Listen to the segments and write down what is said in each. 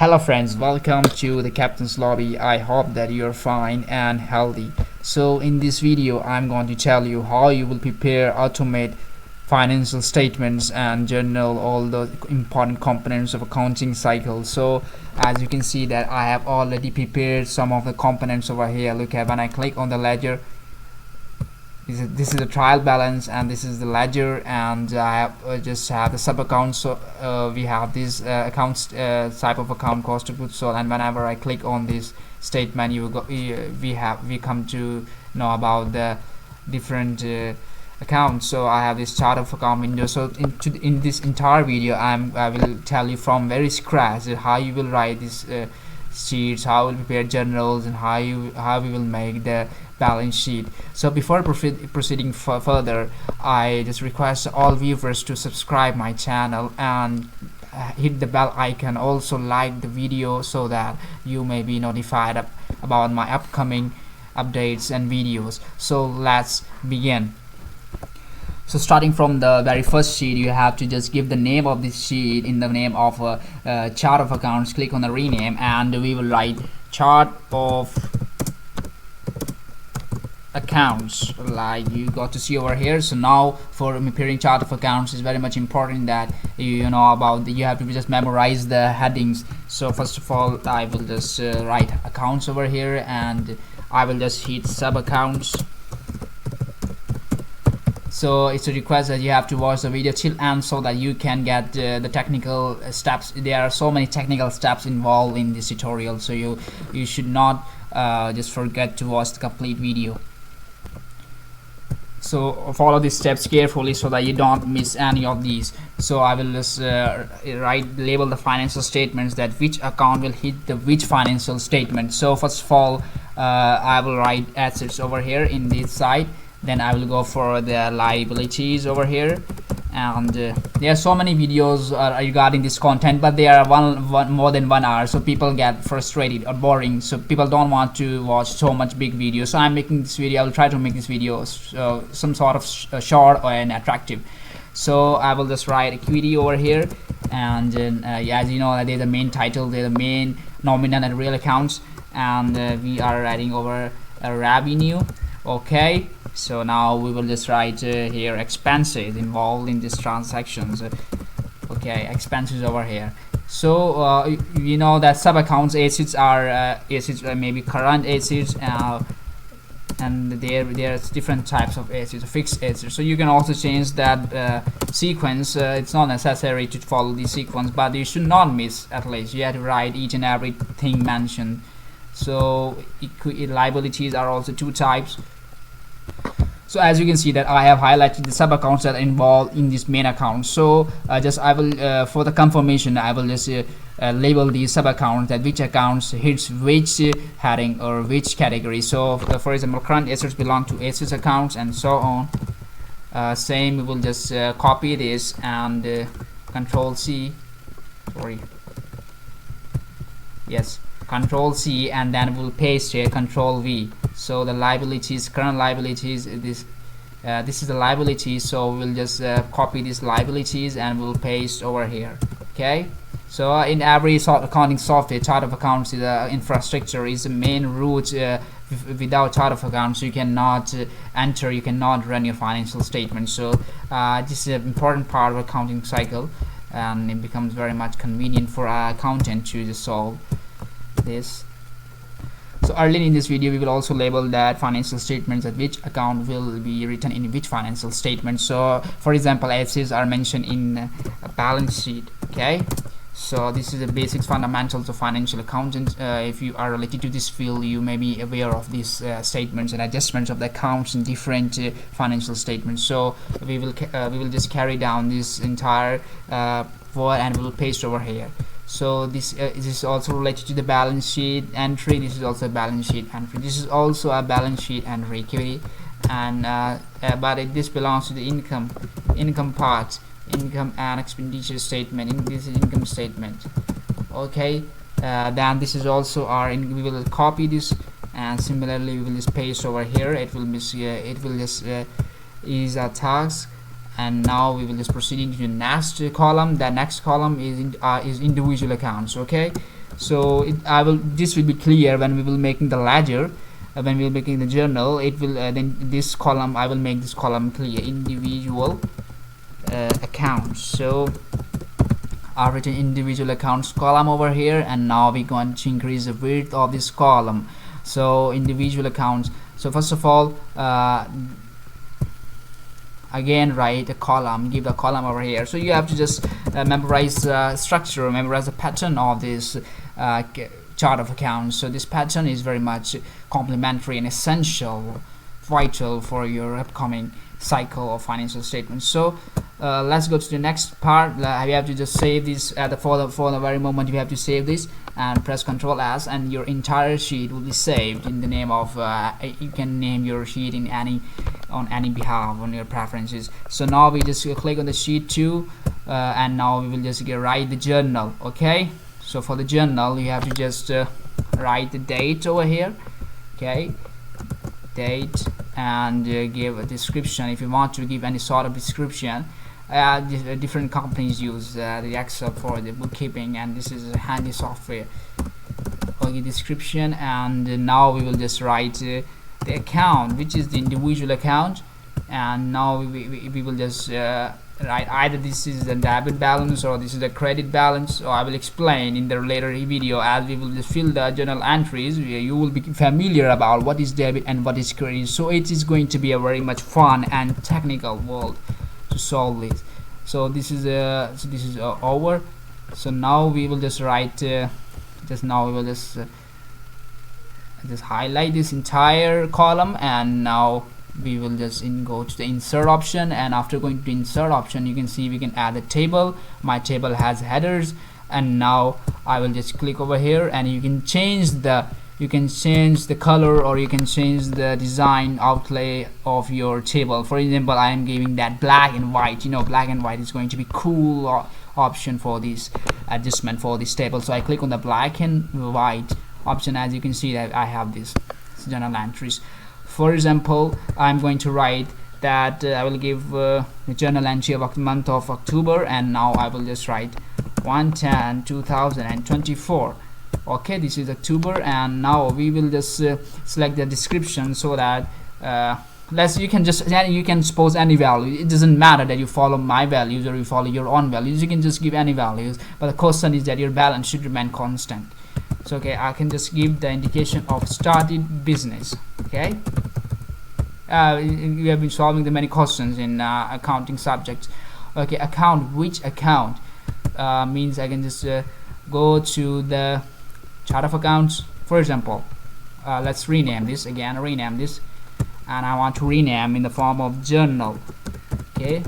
Hello friends, welcome to the Captain's Lobby. I hope that you're fine and healthy. So in this video I'm going to tell you how you will prepare, automate financial statements and journal all the important components of accounting cycle. So as you can see that I have already prepared some of the components over here. Look at when I click on the ledger, this is the trial balance and this is the ledger, and I have just have the sub account. So we have this accounts type of account, cost of goods sold, and whenever I click on this statement you will go, we come to know about the different accounts. So I have this chart of account window. So in this entire video I will tell you from very scratch how you will write these sheets, how you will prepare journals, and how we will make the balance sheet. So before proceeding further, I just request all viewers to subscribe my channel and hit the bell icon, also like the video so that you may be notified about my upcoming updates and videos. So let's begin. So starting from the very first sheet, you have to just give the name of this sheet in the name of a chart of accounts. Click on the rename and we will write chart of accounts, like you got to see over here. So now for preparing chart of accounts is very much important that you know about you have to just memorize the headings. So first of all I will just write accounts over here, and I will just hit sub accounts. So it's a request that you have to watch the video till end so that you can get the technical steps. There are so many technical steps involved in this tutorial, so you should not just forget to watch the complete video. So follow these steps carefully so that you don't miss any of these. So I will just label the financial statements, that which account will hit the which financial statement. So first of all I will write assets over here in this side, then I will go for the liabilities over here, and there are so many videos regarding this content, but they are more than 1 hour, so people get frustrated or boring, so people don't want to watch so much big videos. So I'm making this video, I will try to make this video some sort of short and attractive. So I will just write equity over here, and as you know, there's the main title, there's the main nominal and real accounts, and we are writing over a revenue. Okay, so now we will just write here expenses involved in these transactions. Okay, expenses over here. So you know that sub accounts assets are maybe current assets, and there's different types of assets, fixed assets. So you can also change that sequence. It's not necessary to follow the sequence, but you should not miss, at least you have to write each and everything mentioned. So liabilities are also two types. So as you can see that I have highlighted the sub accounts that are involved in this main account. So I will for the confirmation I will just label these sub accounts, that which accounts hits which heading or which category. So for example, current assets belong to assets accounts, and so on. Same, we will just copy this and control C, control C, and then we'll paste here control V. So the liabilities, current liabilities, this is the liability, so we'll just copy these liabilities and we'll paste over here. Okay, so in every accounting software, chart of accounts is infrastructure is the main root. Without chart of accounts you cannot you cannot run your financial statement. So this is an important part of accounting cycle, and it becomes very much convenient for our accountant to just solve this. So earlier in this video we will also label that financial statements, at which account will be written in which financial statement. So for example, assets are mentioned in a balance sheet. Okay, so this is the basics, fundamentals of financial accounting. If you are related to this field, you may be aware of these statements and adjustments of the accounts in different financial statements. So we will just carry down this entire word and we will paste over here. So this is also related to the balance sheet entry. This is also a balance sheet entry. This is also a balance sheet entry, equity, and but this belongs to the income part, income and expenditure statement. This is income statement. Okay, then this is also our. We will copy this, and similarly we will just paste over here. It will just is a task. And now we will just proceed into the next column. The next column is individual accounts. Okay, So this will be clear when we will making the ledger. When we will making the journal, it will then this column, I will make this column clear, individual accounts. So I've written individual accounts column over here, and now we're going to increase the width of this column. So individual accounts. So first of all, again write a column, give the column over here. So you have to just memorize the structure, memorize the pattern of this chart of accounts. So this pattern is very much complementary and essential, vital for your upcoming cycle of financial statements. So let's go to the next part. We have to just save this for the very moment. You have to save this and press Ctrl S, and your entire sheet will be saved in the name of you can name your sheet in on any behalf on your preferences. So now we just click on the sheet 2 and now we will just write the journal. Okay, so for the journal you have to just write the date over here. Okay, date, and give a description if you want to give any sort of description. Different companies use the Excel for the bookkeeping, and this is a handy software. Okay, description, and now we will just write the account, which is the individual account, and now we will just write either this is the debit balance or this is the credit balance. So I will explain in the later video, as we will just fill the journal entries. You will be familiar about what is debit and what is credit. So it is going to be a very much fun and technical world to solve it. So this is over. So now we will just write just highlight this entire column, and now we will just go to the insert option, and after going to the insert option you can see we can add a table. My table has headers, and now I will just click over here, and you can change the color, or you can change the design outlay of your table. For example, I am giving that black and white. You know, black and white is going to be cool option for this adjustment for this table. So I click on the black and white option. As you can see that I have this journal entries. For example, I'm going to write that I will give a journal entry of the month of October, and now I will just write 1/10/2024. Okay, this is October, and now we will just select the description, so that you can suppose any value. It doesn't matter that you follow my values or you follow your own values. You can just give any values, but the question is that your balance should remain constant. So okay, I can just give the indication of started business. Okay, we have been solving the many questions in accounting subjects. Okay, account, which account means I can just go to the chart of accounts. For example, let's rename this again, and I want to rename in the form of journal. Okay,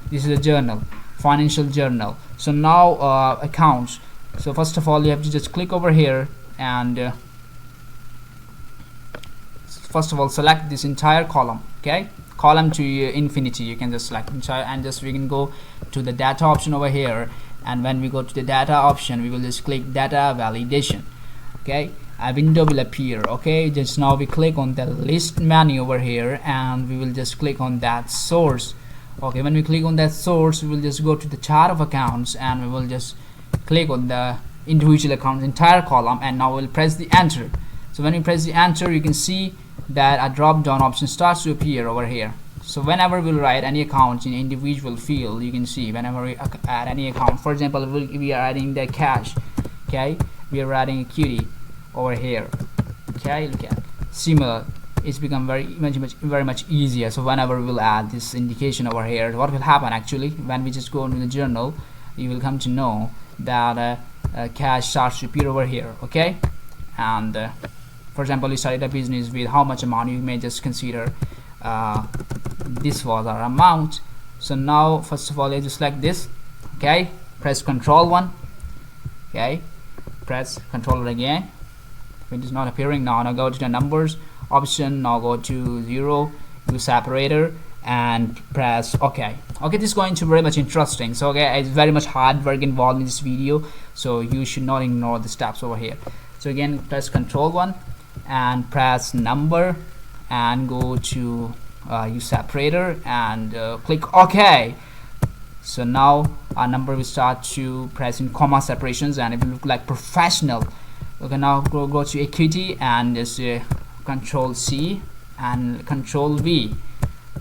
this is a journal, financial journal. So now accounts. So first of all you have to just click over here, and first of all select this entire column. Okay, column to infinity, you can just select entire, and just we can go to the data option over here, and when we go to the data option we will just click data validation. Okay, a window will appear. Okay, just now we click on the list menu over here, and we will just click on that source. Okay, when we click on that source we will just go to the chart of accounts, and we will just click on the individual accounts entire column, and now we'll press the enter. So when we press the enter, you can see that a drop down option starts to appear over here. So whenever we'll write any account in individual field, you can see whenever we add any account, for example, we are adding the cash. Okay, we are adding equity over here. Okay, look at similar. It's become very much easier. So whenever we'll add this indication over here, what will happen actually when we just go into the journal, you will come to know that cash starts to appear over here. Okay, and for example, you started a business with how much amount, you may just consider this was our amount. So now first of all you just select this. Okay, press Ctrl 1. Okay, press Ctrl again. It is not appearing now. Now go to the numbers option, now go to 0, use separator, and press OK. Okay, this is going to be very much interesting. So okay, it's very much hard work involved in this video, so you should not ignore the steps over here. So again, press Ctrl 1 and press number, and go to use separator, and click OK. So now our number will start to press in comma separations and it will look like professional. Okay, now go to equity and just control C and control V.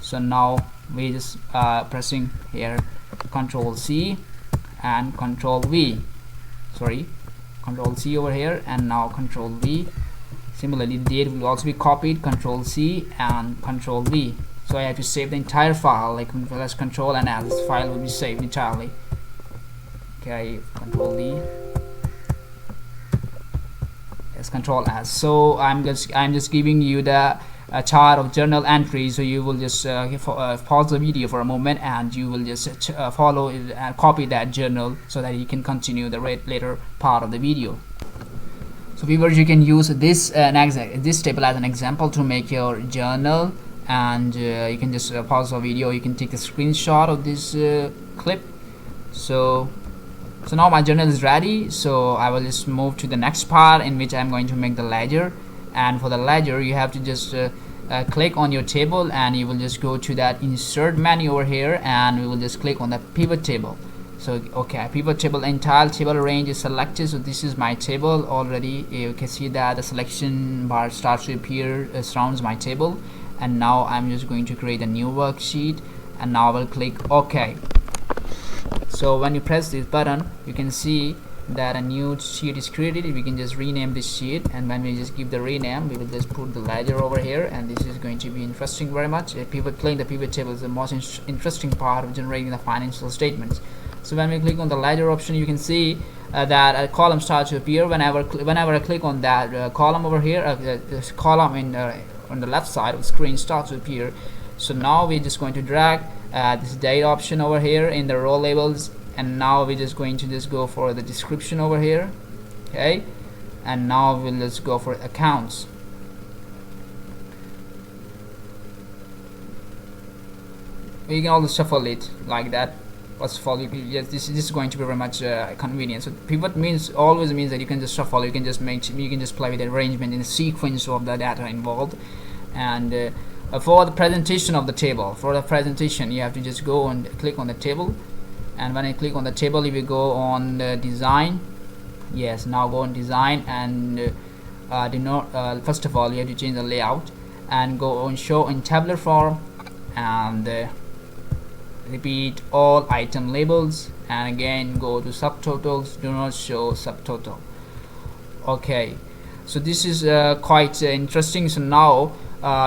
So now we just pressing here control C and control V, sorry, control C over here and now control V. Similarly the date will also be copied, control C and control V. So I have to save the entire file, like press control and as this file will be saved entirely. Okay, control V, yes, control S. So I'm just giving you the chart of journal entries, so you will just pause the video for a moment and you will just follow it and copy that journal so that you can continue the later part of the video. So viewers, you can use this table as an example to make your journal, and you can just pause the video, you can take a screenshot of this clip. So now my journal is ready, so I will just move to the next part in which I'm going to make the ledger. And for the ledger you have to just click on your table and you will just go to that insert menu over here and we will just click on the pivot table. So okay, pivot table, entire table range is selected, so this is my table already. You can see that the selection bar starts to appear surrounds my table. And now I'm just going to create a new worksheet and now I will click OK. So when you press this button you can see that a new sheet is created. We can just rename this sheet, and when we just give the rename we will just put the ledger over here, and this is going to be interesting very much. Playing the pivot table is the most interesting part of generating the financial statements. So when we click on the ledger option you can see that a column starts to appear whenever I click on that column over here. This column on the left side of the screen starts to appear. So now we're just going to drag this date option over here in the row labels, and now we're just going to just go for the description over here. Okay, and now we'll just go for accounts. You can also shuffle it like that. First of all, yes, this is going to be very much convenient. So pivot always means that you can just shuffle, you can just play with the arrangement in the sequence of the data involved. And for the presentation of the table, you have to just go and click on the table, and when I click on the table you will go on design. Yes, now go on design and first of all you have to change the layout and go on show in tabular form and repeat all item labels, and again go to subtotals, do not show subtotal. Okay, so this is quite interesting. So now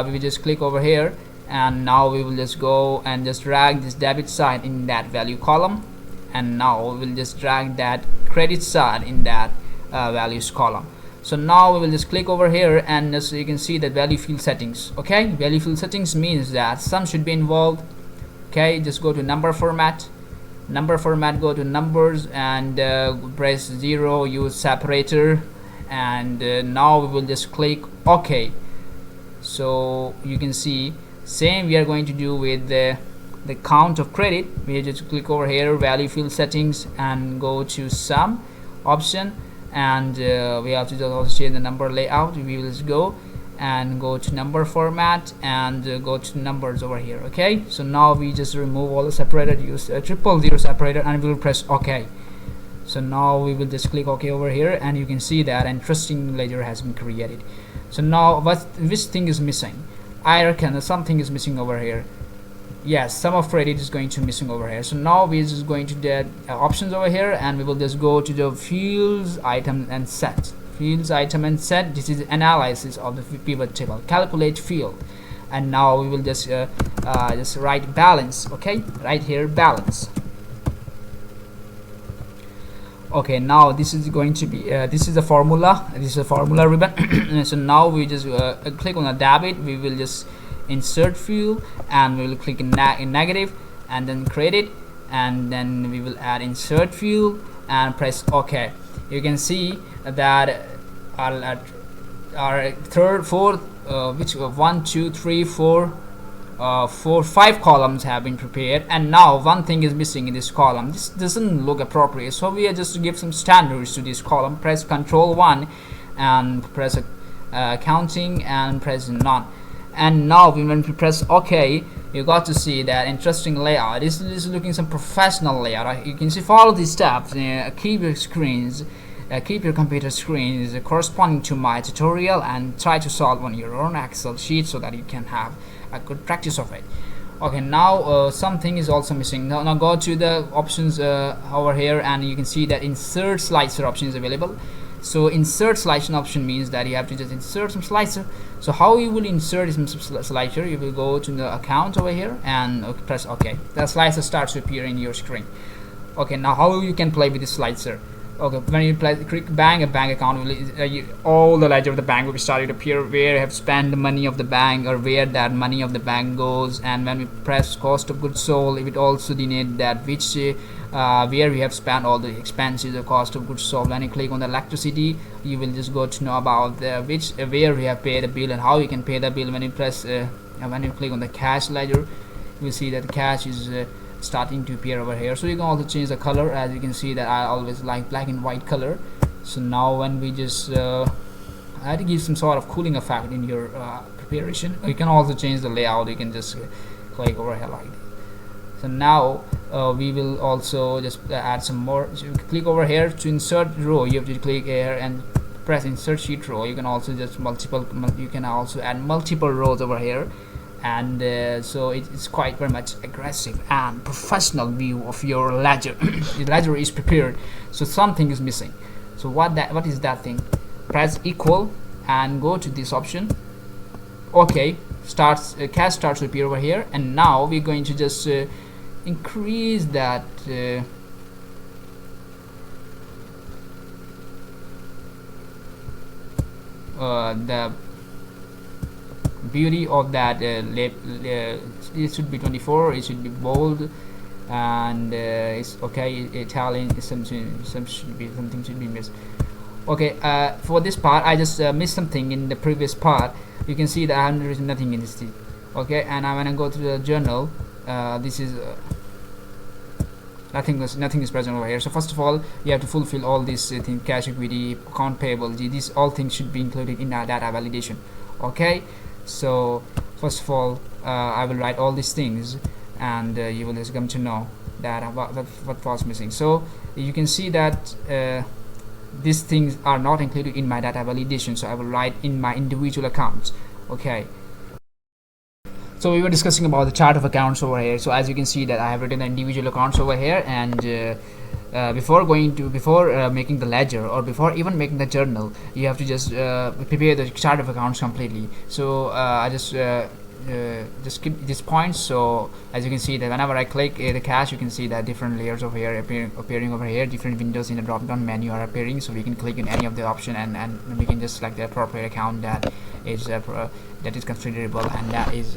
we will just click over here, and now we will just go and just drag this debit side in that value column, and now we will just drag that credit side in that values column. So now we will just click over here, and so you can see that value field settings. Okay, value field settings means that sum should be involved. Okay, just go to number format, go to numbers and press 0, use separator, and now we will just click OK. So you can see same we are going to do with the count of credit. We just click over here, value field settings, and go to sum option, and we have to just also change the number layout. We will just go and go to number format and go to numbers over here. Okay, so now we just remove all the separator, use a 000 separator, and we will press OK. So now we will just click OK over here, and you can see that an interesting ledger has been created. So now which thing is missing? I reckon something is missing over here. Yes, sum of credit is going to missing over here. So now we're just going to the options over here, and we will just go to the fields, item and set. Fields, item and set. This is analysis of the pivot table, calculate field, and now we will just write balance. Okay, right here balance. Okay, now this is going to be this is a formula. This is a formula ribbon. So now we just click on the debit. We will just insert field, and we will click in negative, and then credit, and then we will add insert field and press OK. You can see that our third, fourth, which 1, 2, 3, 4, 5 columns have been prepared, and now one thing is missing in this column. This doesn't look appropriate, so we are just to give some standards to this column. Press Ctrl 1 and press counting and press none, And now when we press OK, you got to see that interesting layout. This is looking some professional layout. You can see follow these steps. Keep your screens, keep your computer screens corresponding to my tutorial, and try to solve on your own Excel sheet so that you can have a good practice of it. Okay, now something is also missing. Now go to the options over here, and you can see that insert slicer option is available. So insert slicer option means that you have to just insert some slicer. So how you will insert some slicer, you will go to the account over here and press OK. The slicer starts to appear in your screen. Okay, now how you can play with the slicer. Okay, when you click bank, a bank account will all the ledger of the bank will be started to appear, where you have spent the money of the bank or where that money of the bank goes. And when we press cost of goods sold, it will also denote that which where we have spent all the expenses or cost of goods sold. When you click on the electricity, you will just go to know about which where we have paid the bill and how you can pay the bill. When you press when you click on the cash ledger, you will see that the cash is starting to appear over here. So you can also change the color. As you can see that I always like black and white color. So now when we just I had to give some sort of cooling effect in your preparation. You can also change the layout. You can just click over here like that. So now we will also just add some more. So you click over here to insert row. You have to click here and press insert sheet row. You can also just you can also add multiple rows over here. And so it's quite very much aggressive and professional view of your ledger. The ledger is prepared, so something is missing. So what is that thing? Press equal and go to this option. Okay, cash starts to appear over here, and now we're going to just increase that the beauty of that. It should be 24, it should be bold, and it's okay. Italian something should be missed. Okay, for this part I just missed something in the previous part. You can see that I haven't written nothing in this thing. Okay, and I'm gonna go to the journal. This is nothing is present over here. So first of all, you have to fulfill all these things: cash, equity, account payable. These all things should be included in our data validation. Okay, so first of all, I will write all these things, and you will just come to know that what was missing. So you can see that these things are not included in my data validation, so I will write in my individual accounts. Okay, so we were discussing about the chart of accounts over here. So as you can see that I have written the individual accounts over here, and before making the ledger, or before even making the journal, you have to just prepare the chart of accounts completely. So I just skip this point. So as you can see that whenever I click the cash, you can see that different layers over here appearing over here. Different windows in the drop down menu are appearing, so we can click on any of the option, and we can just select the appropriate account that is considerable and that is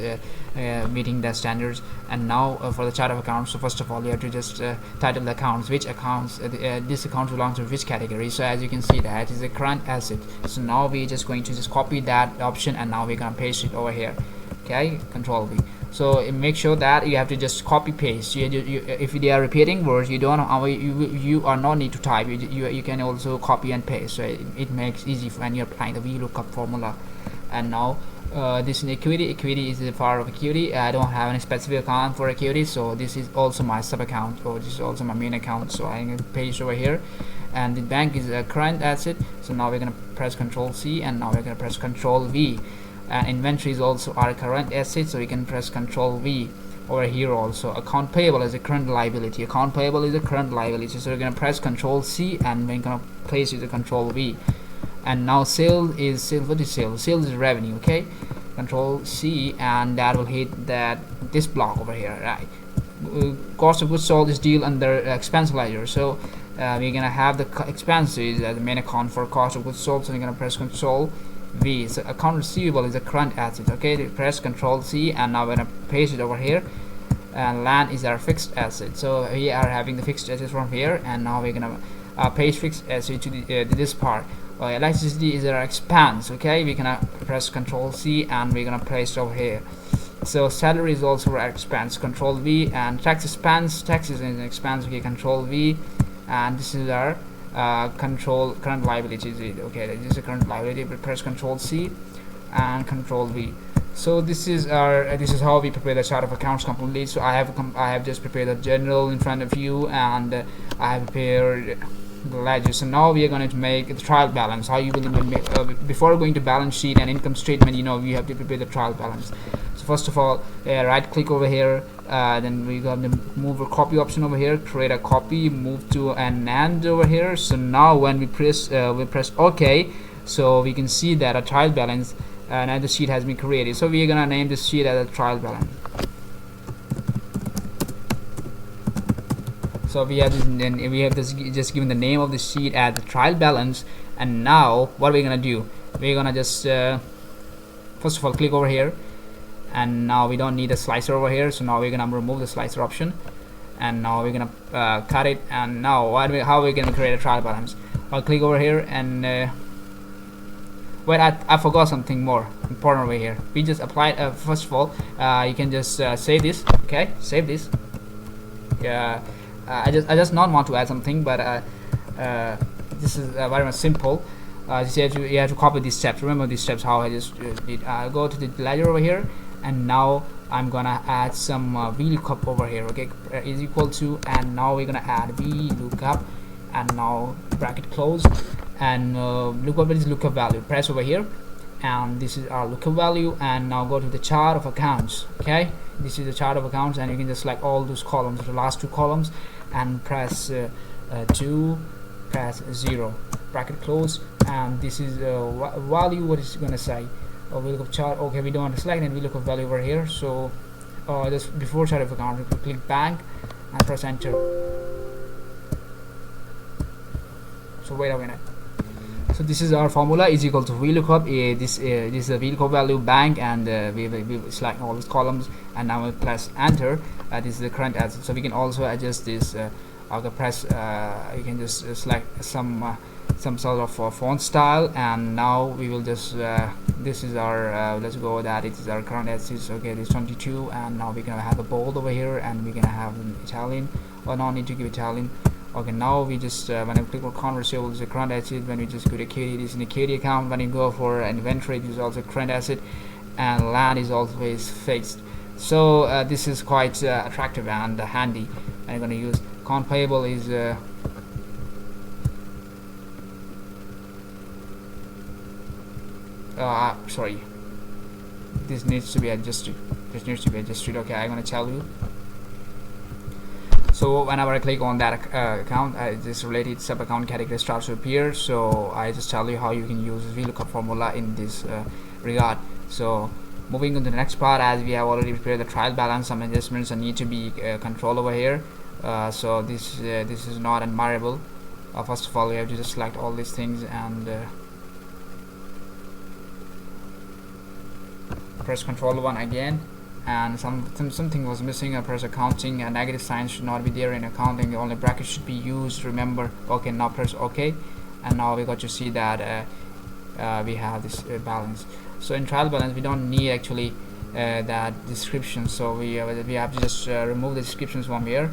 meeting the standards. And now for the chart of accounts, so first of all you have to just title the accounts, which accounts this account belongs to which category. So as you can see that is a current asset. So now we're just going to just copy that option, and now we're gonna paste it over here. Okay, Control V. So make sure that you have to just copy paste. If they are repeating words, you don't you are not need to type. You can also copy and paste. So it makes easy when you're applying the VLOOKUP formula. And now this is equity. Equity is a part of equity. I don't have any specific account for equity, so this is also my sub account, or this is also my main account. So I'm going to paste over here. And the bank is a current asset. So now we're going to press Control C, and now we're going to press Control V. Inventory is also our current asset, so we can press Control V over here. Also account payable is a current liability. Account payable is a current liability, so we're going to press Control C, and we're going to place it to Control V. And now sales. What is sales? Sales is revenue. Okay, Control C, and that will hit this block over here, right? Cost of goods sold is deal under expense ledger. So we're gonna have the expenses as the main account for cost of goods sold. So we're gonna press Control V. So account receivable is a current asset. Okay, press Control C, and now we're gonna paste it over here. And land is our fixed asset. So we are having the fixed assets from here, and now we're gonna paste fixed asset to this part. Electricity is our expense. Okay, we can press Control C, and we're gonna place it over here. So salary is also our expense. Control V. And tax expense. Taxes is an expense. Okay, Control V. And this is our current liability. Okay, this is a current liability. But press Control C and Control V. So this is our this is how we prepare the chart of accounts completely. So I have just prepared the general in front of you, and I have prepared the ledger. So now we are going to make the trial balance. How you will make, before going to balance sheet and income statement, you know, you have to prepare the trial balance. So first of all, right click over here, then we got the move a copy option over here, create a copy, move to an and over here. So now when we press OK, so we can see that a trial balance and the sheet has been created. So we are gonna name this sheet as a trial balance. So we have this just given the name of the sheet as the trial balance. And now what we're gonna do, we're gonna just first of all click over here, and now we don't need a slicer over here, so now we're gonna remove the slicer option, and now we're gonna cut it. And now how we're gonna create a trial balance, I'll click over here and wait, I forgot something more important over here. We just applied first of all, you can just save this. Okay, save this. Yeah, I just not want to add something, but this is very much simple. You have to copy these steps. Remember these steps how I just did. Go to the ledger over here, and now I'm gonna add some VLOOKUP over here. Okay, is equal to, and now we're gonna add VLOOKUP, and now bracket close, and look what is lookup value. Press over here, and this is our lookup value. And now go to the chart of accounts. Okay, this is the chart of accounts, and you can just select all those columns, the last two columns, and press 2, press 0, bracket close, and this is value. What is gonna say? VLOOKUP chart. Okay, we don't want to select it. VLOOKUP value over here. So just before chart of account, we click bank and press enter. So wait a minute. So this is our formula is equal to VLOOKUP. This is the VLOOKUP value bank, and we select all these columns, and now we press enter. This is the current asset. So we can also adjust this. Press. You can just select some sort of font style, and now we will just this is our let's go that it is our current assets. Okay, this 22, and now we're gonna have a bold over here, and we're gonna have an Italian, or no need to give Italian. Okay, now we just when I click on account receivable, is a current asset. When we just go to KD, this is in the KD account. When you go for an inventory, this is also current asset, and land is always fixed. So this is quite attractive and handy. I'm going to use account payable is sorry, this needs to be adjusted. Okay, I'm going to tell you. So whenever I click on that account, this related sub account category starts to appear. So I just tell you how you can use VLOOKUP formula in this regard. So moving on to the next part, as we have already prepared the trial balance, some adjustments need to be controlled over here. So this is not admirable. First of all, we have to just select all these things and press Control 1 again. And something was missing. I press accounting, a negative sign should not be there in accounting, only brackets should be used, remember. Okay, now press OK, and now we got to see that we have this balance. So in trial balance we don't need actually that description, so we have to just remove the descriptions from here.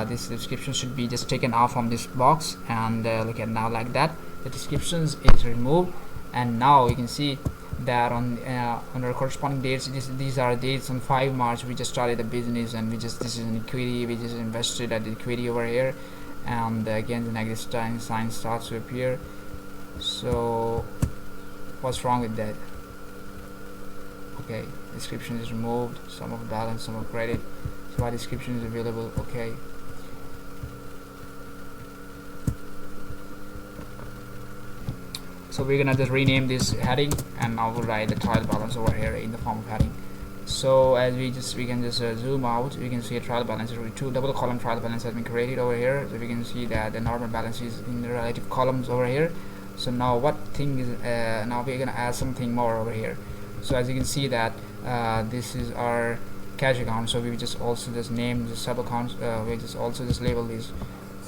This description should be just taken off from this box, and look at now like that the descriptions is removed. And now you can see that on our corresponding dates, these are dates on 5 March we just started the business, and this is an equity, we just invested at the equity over here, and again the negative sign starts to appear. So what's wrong with that? Okay, description is removed, sum of balance, sum of credit, so our description is available. Okay, so we're gonna just rename this heading, and now we'll write the trial balance over here in the form of heading. So as we can just zoom out, we can see a trial balance. Two double column trial balance has been created over here, so we can see that the normal balance is in the relative columns over here. So now what thing is now we're gonna add something more over here. So as you can see that this is our cash account, so we just also just name the sub accounts. We just also just label this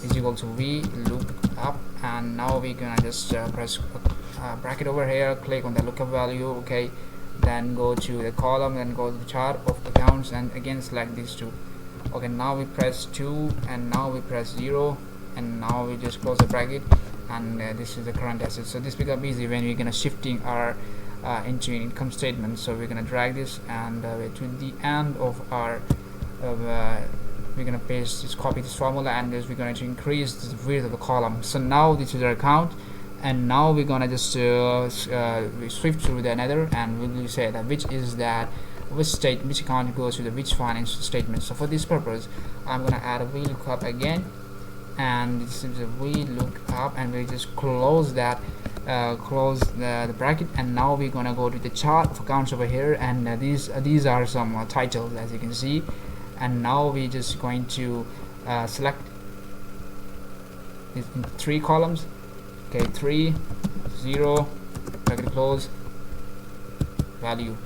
is equal to VLOOKUP, and now we're gonna just press bracket over here, click on the lookup value. Okay, then go to the column, then go to the chart of accounts, and again select these two. Okay, now we press 2, and now we press 0, and now we just close the bracket, and this is the current asset. So this becomes easy when we're gonna shifting our into an income statement. So we're gonna drag this and to the end of our we're gonna paste this, copy this formula, and we're going to increase the width of the column. So now this is our account, and now we're gonna just swift through the another, and we will say that which account goes to the which financial statement. So for this purpose, I'm gonna add a VLOOKUP again, and this is a VLOOKUP, and we just close that, close the bracket, and now we're gonna go to the chart of accounts over here, and these are some titles, as you can see. And now we're just going to select it in 3 columns. Okay, 3 0 bracket close, value.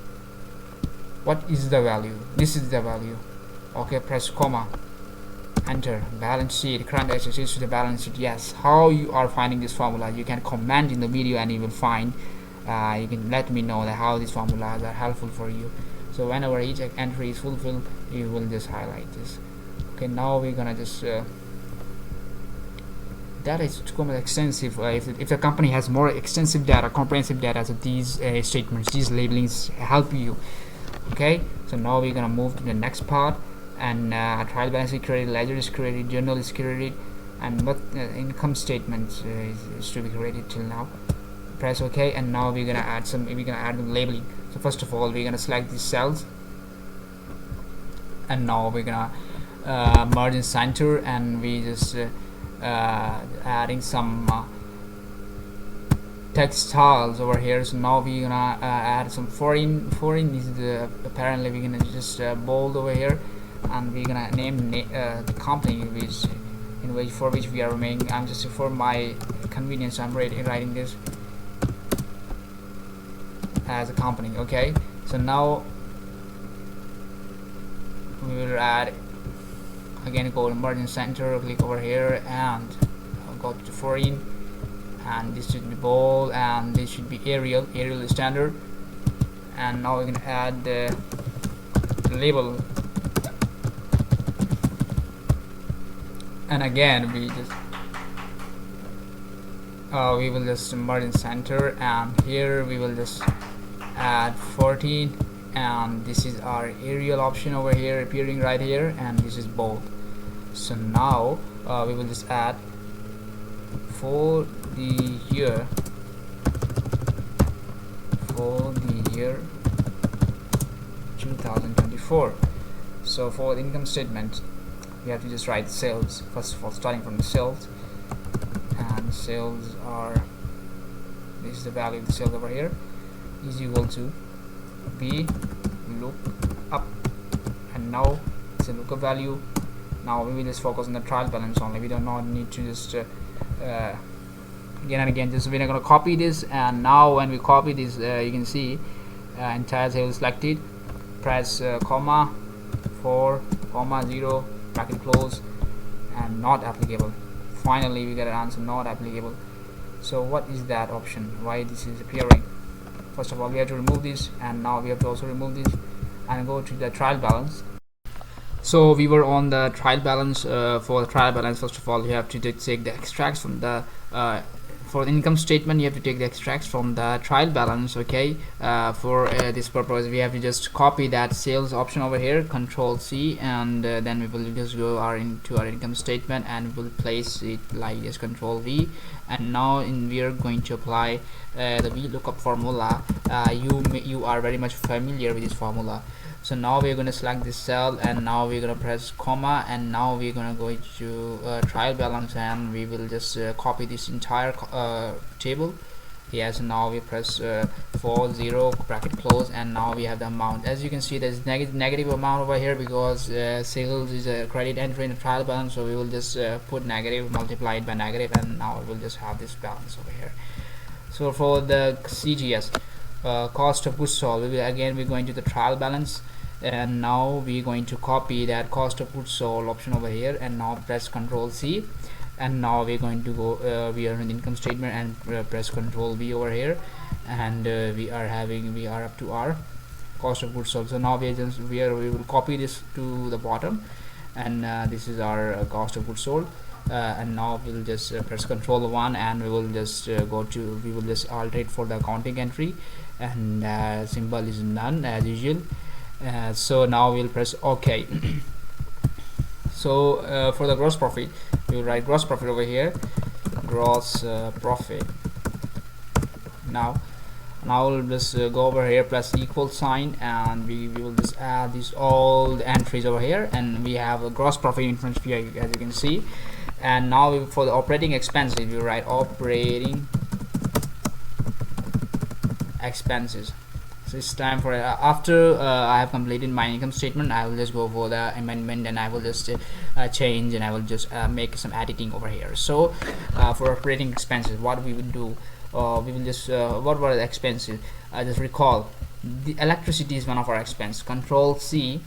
What is the value? This is the value. Okay, press comma, enter. Balance sheet, current assets to the balance sheet. Yes. How you are finding this formula, you can comment in the video, and you will find, you can let me know that how these formulas are helpful for you. So whenever each entry is fulfilled, you will just highlight this. Okay, now we're gonna just data is too much extensive. If the company has more extensive data, comprehensive data, so these statements, these labelings help you. Okay, so now we're gonna move to the next part, and trial balance is created, ledger is created, journal is created, and what income statement is to be created till now. Press OK, and now we're gonna add the labeling. So first of all, we're gonna select these cells, and now we're gonna merge in center, and we just adding some textiles over here. So now we're gonna add some foreign is the, apparently we're gonna just bold over here, and we're gonna name the company for which we are remaining. I'm just, for my convenience, I'm writing this as a company. Okay, so now we will add again, go to merge in center, click over here, and go to foreign, and this should be bold, and this should be Arial is standard. And now we're gonna add the label, and again we will just merge in center, and here we will just add 14, and this is our Arial option over here appearing right here, and this is bold. So now we will just add for the year 2024. So for the income statement, we have to just write sales. First of all, starting from the sales, and sales are, this is the value of the sales over here, is equal to B look up, and now it's a lookup value. Now we will just focus on the trial balance only. We do not need to just again and again, just we're going to copy this, and now when we copy this, you can see entire sales selected. Press comma 4 comma 0 bracket close, and not applicable. Finally we get an answer, not applicable. So what is that option, why this is appearing? First of all, we have to remove this, and now we have to also remove this and go to the trial balance. So we were on the trial balance. For the trial balance, first of all, you have to take the extracts from the for the income statement. You have to take the extracts from the trial balance. Okay, for this purpose, we have to just copy that sales option over here, Control C, and then we will just go into our income statement, and we'll place it like this, Control V. And now we are going to apply the VLOOKUP formula. You are very much familiar with this formula. So now we're going to select this cell, and now we're going to press comma, and now we're going to go to trial balance, and we will just copy this entire table. Yes, now we press 40 bracket close, and now we have the amount. As you can see, there's negative amount over here because sales is a credit entry in the trial balance, so we will just put negative, multiply it by negative, and now we'll just have this balance over here. So for the CGS, cost of goods sold, we're going to the trial balance, and now we're going to copy that cost of goods sold option over here, and now press Control C, and now we're going to go we are in the income statement, and press Control V over here, and we are up to our cost of goods sold. So now we will copy this to the bottom, and this is our cost of goods sold. and now we'll just press Control 1, and we will just we will just alternate for the accounting entry, and symbol is none as usual. So now we'll press OK. So for the gross profit, we will write gross profit over here, gross profit. Now we'll just go over here, plus equal sign, and we will just add these all the entries over here, and we have a gross profit in front of you, as you can see. And now for the operating expenses, we write operating expenses. So it's time for after I have completed my income statement, I will just go for the amendment, and I will just change, and I will just make some editing over here. So for operating expenses, what we will do, we will just what were the expenses? Just recall the electricity is one of our expense. Control C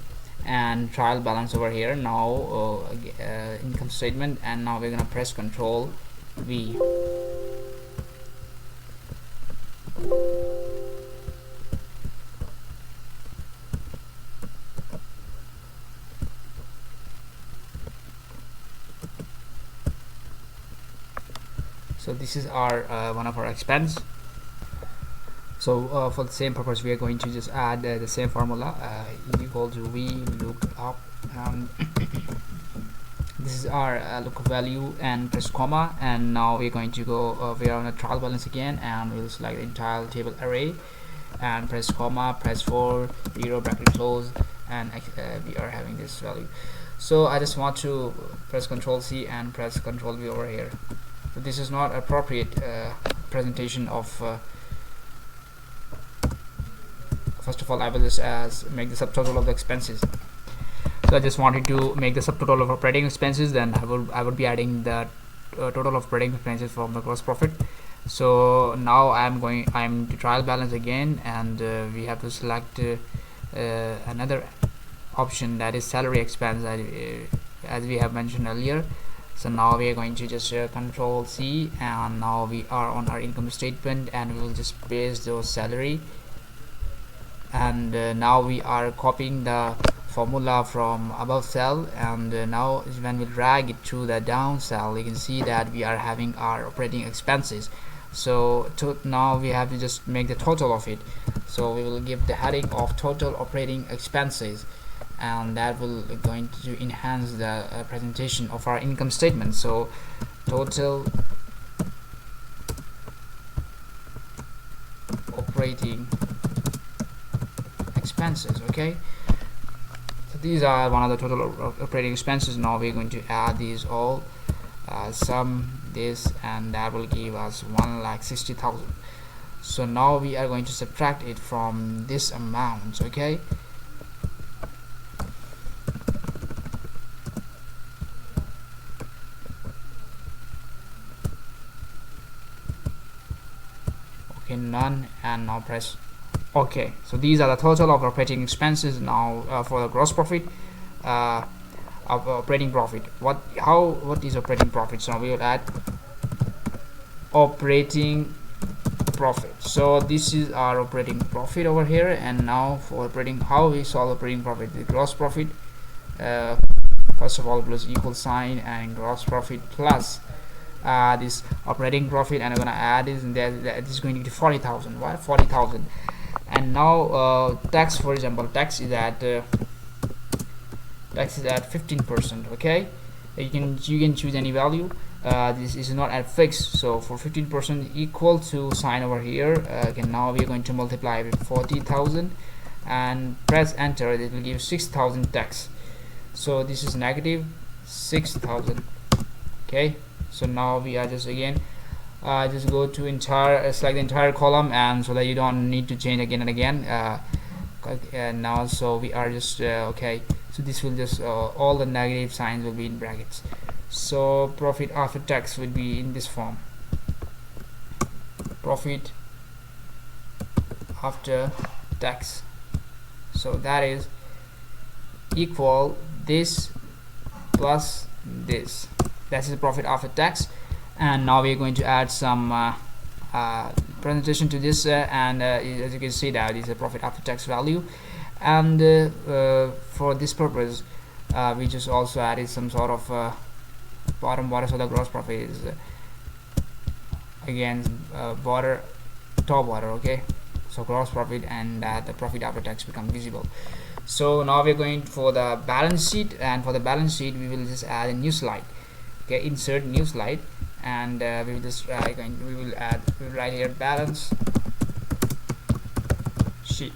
and trial balance over here. Now income statement, and now we're gonna press Control V. So this is our one of our expense. So for the same purpose, we are going to just add the same formula, equal to V look up. This is our lookup value, and press comma, and now we're going to go we are on a trial balance again, and we'll select the entire table array, and press comma, press 4 0 bracket close, and we are having this value. So I just want to press Control C and press Control V over here. So this is not appropriate presentation of first of all, I will just make the subtotal of the expenses. So I just wanted to make the subtotal of operating expenses, then I would be adding the total of operating expenses from the gross profit. So now I'm to trial balance again, and we have to select another option, that is salary expense, as we have mentioned earlier. So now we are going to just Control C, and now we are on our income statement, and we will just paste those salary, and now we are copying the formula from above cell, and now when we drag it to the down cell, you can see that we are having our operating expenses. So now we have to just make the total of it. So we will give the heading of total operating expenses, and that will going to enhance the presentation of our income statement. So total operating expenses. Okay, so these are one of the total operating expenses. Now we're going to add these all, sum this, and that will give us 1,60,000. So now we are going to subtract it from this amount. Okay, none, and now press OK. So these are the total of operating expenses. Now for the gross profit of operating profit, what is operating profit? So we will add operating profit. So this is our operating profit over here, and now for operating, how we solve operating profit? The gross profit, first of all, plus equal sign, and gross profit plus this operating profit, and I'm gonna add this, and this is going to be 40,000. Why 40,000? And now tax, for example, tax is at 15%. Okay, you can choose any value. This is not at fixed, so for 15% equal to sign over here. Again, now we are going to multiply with 40,000 and press enter. It will give 6,000 tax. So this is negative 6,000. Okay, so now we are just again just go to entire, select the entire column, and so that you don't need to change again and again. And now so we are just okay, so this will just all the negative signs will be in brackets. So profit after tax would be in this form, profit after tax. So that is equal this plus this. That is the profit after tax. And now we're going to add some presentation to this, and as you can see, that is a profit after tax value. And for this purpose, we just also added some sort of bottom border, so the gross profit is again border, top border. Okay, so gross profit and the profit after tax become visible. So now we're going for the balance sheet, and for the balance sheet we will just add a new slide. Okay, insert new slide, and we will just we will write here balance sheet.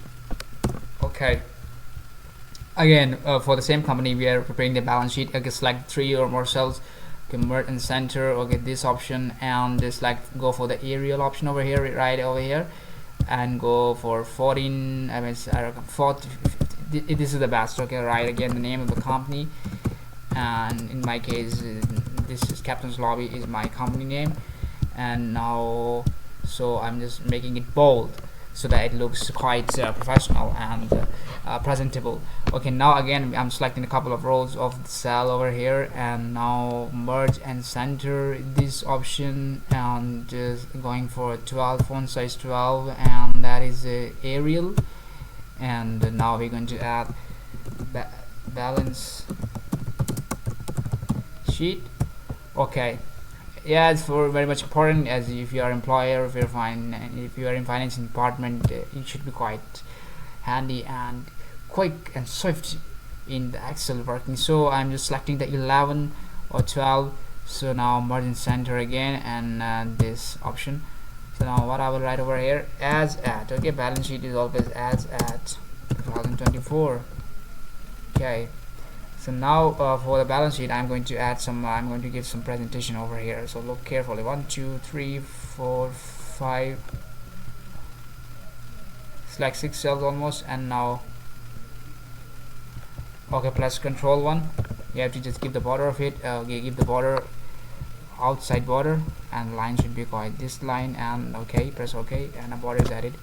Okay, again for the same company we are preparing the balance sheet. Okay, select 3 or more cells, convert and center. Okay, this option, and just like go for the aerial option over here, right over here, and go for 14, I mean 40, 50. This is the best. Okay, right, again the name of the company, and in my case this is Captain's Lobby is my company name. And now, so I'm just making it bold so that it looks quite professional and presentable. Okay, now again I'm selecting a couple of rows of the cell over here, and now merge and center this option, and just going for 12, font size 12, and that is Arial. And now we're going to add balance sheet. Okay, yeah, it's for very much important, as if you are employer, if you are in financing department, it should be quite handy and quick and swift in the Excel working. So I'm just selecting the 11 or 12. So now merge and center again, and this option. So now what I will write over here, as at. Okay, balance sheet is always as at 2024. Okay, so now for the balance sheet I'm going to add some I'm going to give some presentation over here. So look carefully, 1 2 3 4 5, select 6 cells almost, and now okay, press control 1. You have to just give the border of it, give the border outside border, and line should be quite this line, and okay, press ok, and a border is added.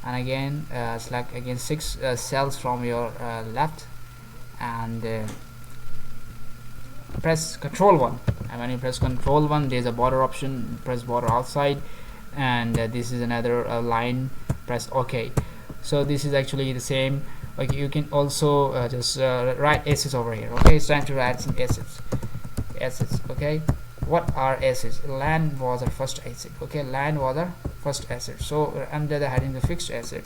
And again select again 6 cells from your left, and press control 1. And when you press control 1, there's a border option, press border outside, and this is another line, press ok. So this is actually the same. Okay, you can also just write assets over here. Okay, it's time to write some assets. Okay, what are assets? Land was our first asset. Okay, land was our first asset. So under the heading the fixed asset,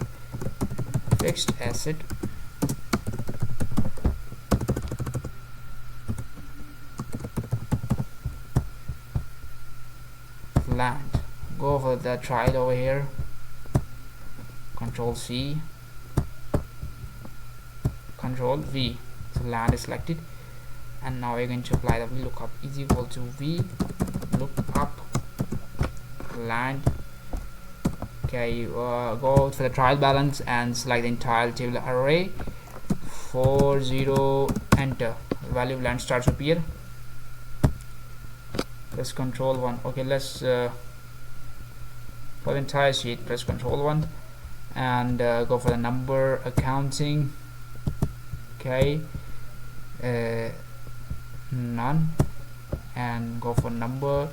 land. Go for the trial over here, control C, control V. So land is selected, and now we're going to apply the VLOOKUP is equal to VLOOKUP land. Okay, go for the trial balance and select the entire table array, 40, enter. Value of land starts to appear. Press control 1. Okay, let's for the entire sheet press control 1, and go for the number accounting. Okay, none, and go for number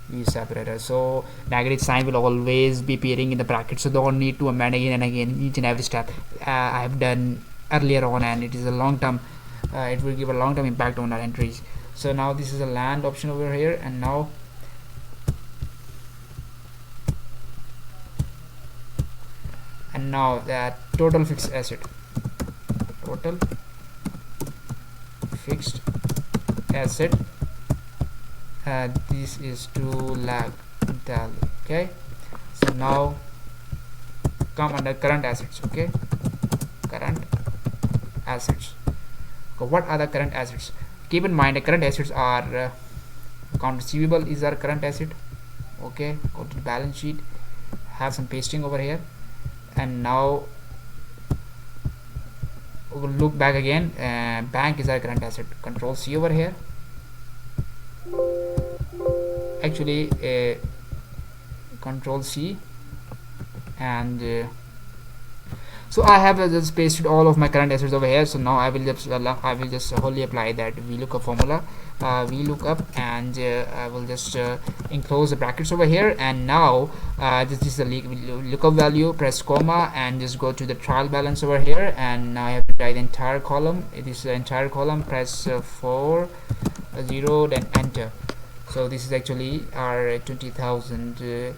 use separator. So negative sign will always be appearing in the bracket, so don't need to amend again and again each and every step. I have done earlier on, and it is a long term it will give a long term impact on our entries. So now this is a land option over here, and now that total fixed asset, this is 2 lakh value. Okay, so now come under current assets. Okay, current assets. So what are the current assets? Keep in mind the current assets are account receivable is our current asset. Okay, go to the balance sheet, have some pasting over here, and now we'll look back again. Bank is our current asset, control C over here. Actually control C, and so I have just pasted all of my current assets over here. So now I will just wholly apply that VLOOKUP formula, VLOOKUP, and I will just enclose the brackets over here. And now this is the lookup value, press comma, and just go to the trial balance over here, and now I have to write the entire column. It is the entire column, press 4, 0, then enter. So this is actually our 20,000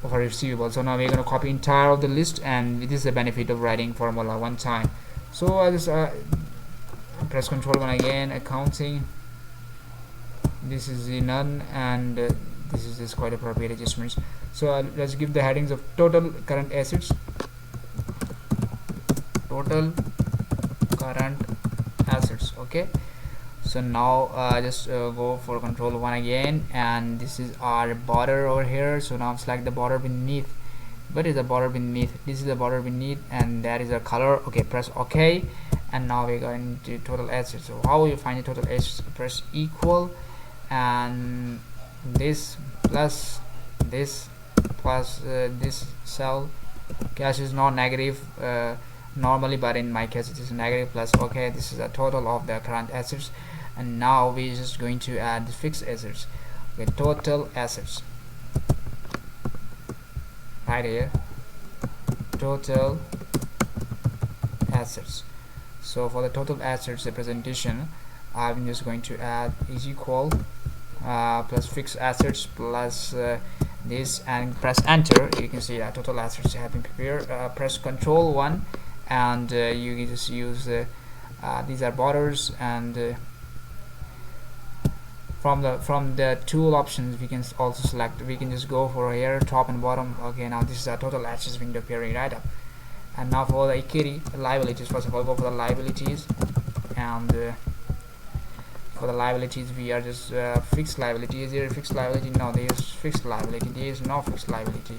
of our receivable. So now we're going to copy entire of the list, and this is the benefit of writing formula one time. So I just press Control 1 again, accounting. This is the none, and this is just quite appropriate adjustments. So let's give the headings of total current assets, total current assets. Okay, so now just go for Control 1 again, and this is our border over here. So now select the border beneath. What is the border beneath? This is the border beneath, and that is our color. Okay, press OK, and now we're going to total assets. So how will you find the total assets? Press equal, and this plus this plus this cell. Cash is not negative normally, but in my case it is negative, plus OK. This is a total of the current assets, and now we're just going to add the fixed assets. Okay, total assets right here, total assets. So for the total assets representation, I'm just going to add is equal plus fixed assets plus this, and press enter. You can see that total assets have been prepared. Press Control 1, and you can just use these are borders, and from the tool options we can also select, we can just go for here top and bottom. Okay, now this is our total assets window appearing right up. And now for the equity liabilities, first of all go for the liabilities, and for the liabilities we are just fixed liability. Is there a fixed liability? No, there is fixed liability. There is no fixed liability.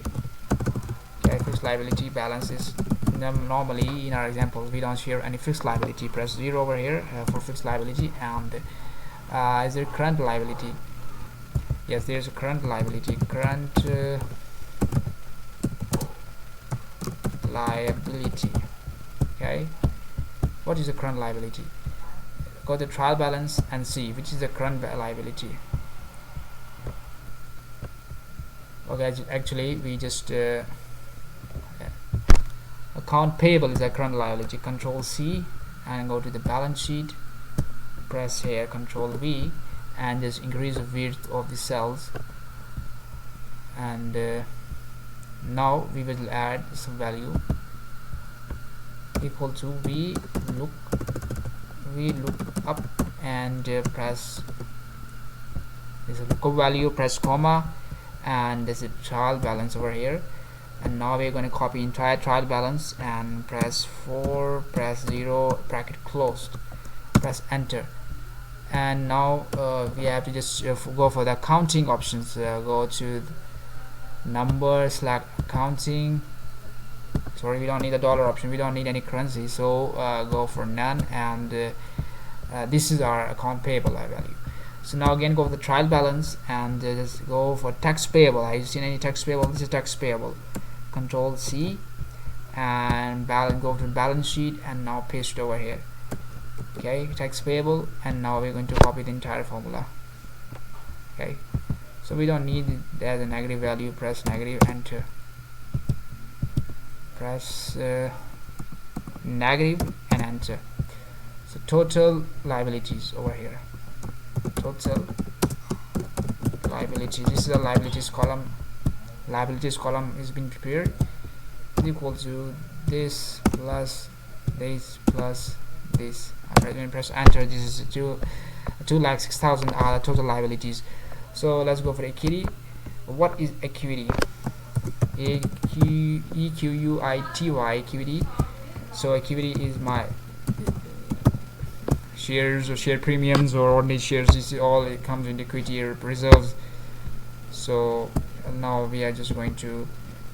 Okay, fixed liability balance is normally in our example we don't share any fixed liability. Press 0 over here for fixed liability. And is there current liability? Yes, there is a current liability. Current liability. Okay, what is the current liability? Go to trial balance and see which is the current liability. Okay, actually we just account payable is a current liability. Control C and go to the balance sheet, press here Control V, and just increase the width of the cells. And now we will add some value equal to we look up, and press this is lookup value, press comma, and there's a trial balance over here. And now we're going to copy entire trial balance and press 4, press 0, bracket closed, press enter. And now we have to just go for the accounting options. Go to number, select accounting. Sorry, we don't need the dollar option, we don't need any currency, so go for none, and this is our account payable value. So now again go for the trial balance, and just go for tax payable. Have you seen any tax payable? This is tax payable. Control C and go to balance sheet, and now paste over here. Okay, tax payable, and now we're going to copy the entire formula. Okay, so we don't need it as a negative value. Press negative, enter. Press negative and enter. So total liabilities over here, total liabilities, this is the liabilities column. Liabilities column is being prepared, is equal to this plus this plus this. Alright, when press enter, this is 2,06,000 are the total liabilities. So let's go for equity. What is equity? EQUITY, equity. So equity is my shares or share premiums or ordinary shares. This is all, it comes in equity or reserves. So now we are just going to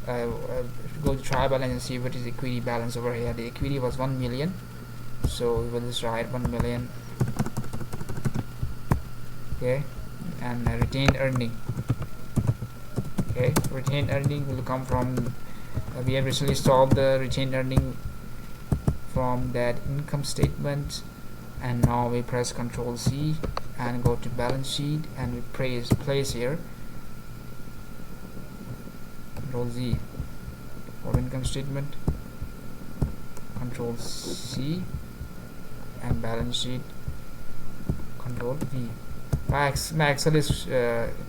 go to trial balance and see what is equity balance over here. The equity was 1 million, so we will just write 1 million. Okay, and retained earning. Okay, retained earning will come from we have recently solved the retained earning from that income statement. And now we press Control C and go to balance sheet, and we place here Control Z for income statement, Control C, and balance sheet, Control Control V. My Excel is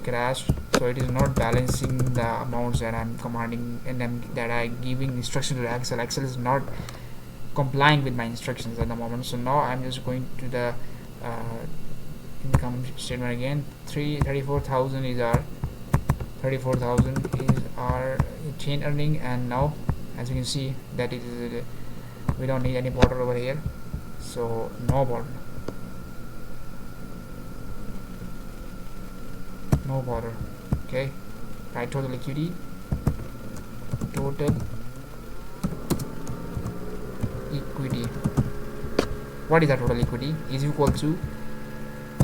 crashed, so it is not balancing the amounts that I'm commanding and that I'm giving instruction to Excel. Excel is not complying with my instructions at the moment. So now I'm just going to the income statement again. 34,000 is our 34,000 is our chain earning, and now as you can see that it is we don't need any border over here, so no border, no border. Okay, write total equity. Total equity, what is the total equity, is equal to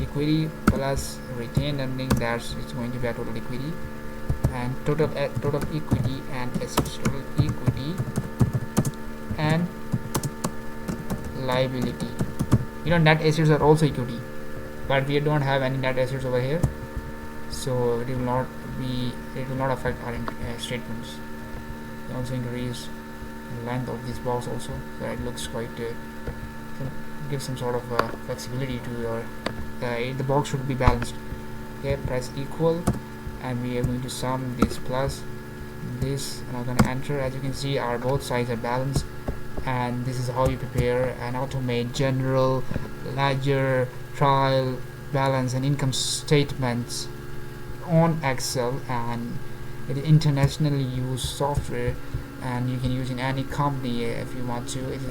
equity plus retained earning, that's it's going to be a total equity, and total equity and assets, total equity and liability. Net assets are also equity, but we don't have any net assets over here, so it will not affect our statements. We also increase the length of this box also, so it looks quite give some sort of flexibility to your the box should be balanced. Okay, press equal, and we are going to sum this plus this, and I'm going to enter. As you can see, our both sides are balanced, and this is how you prepare and automate general ledger, trial, balance, and income statements on Excel, and it is internationally used software, and you can use in any company if you want to. It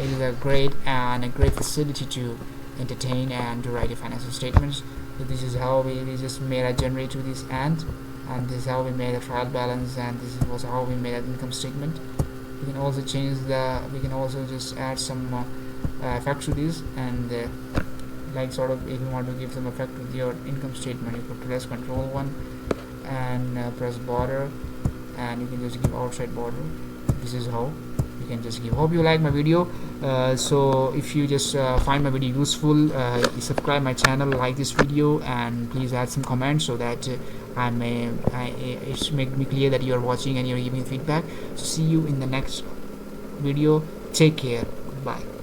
is a great facility to entertain and to write your financial statements. So this is how we just made a generate to this end, and this is how we made a trial balance, and this was how we made an income statement. We can also we can also just add some effects to this, and like sort of if you want to give some effect with your income statement, you could press Control 1 and press border, and you can just give outside border. This is how you can just give. Hope you like my video. So if you just find my video useful, subscribe my channel, like this video, and please add some comments so that it's make me clear that you are watching and you're giving feedback. So see you in the next video. Take care. Bye.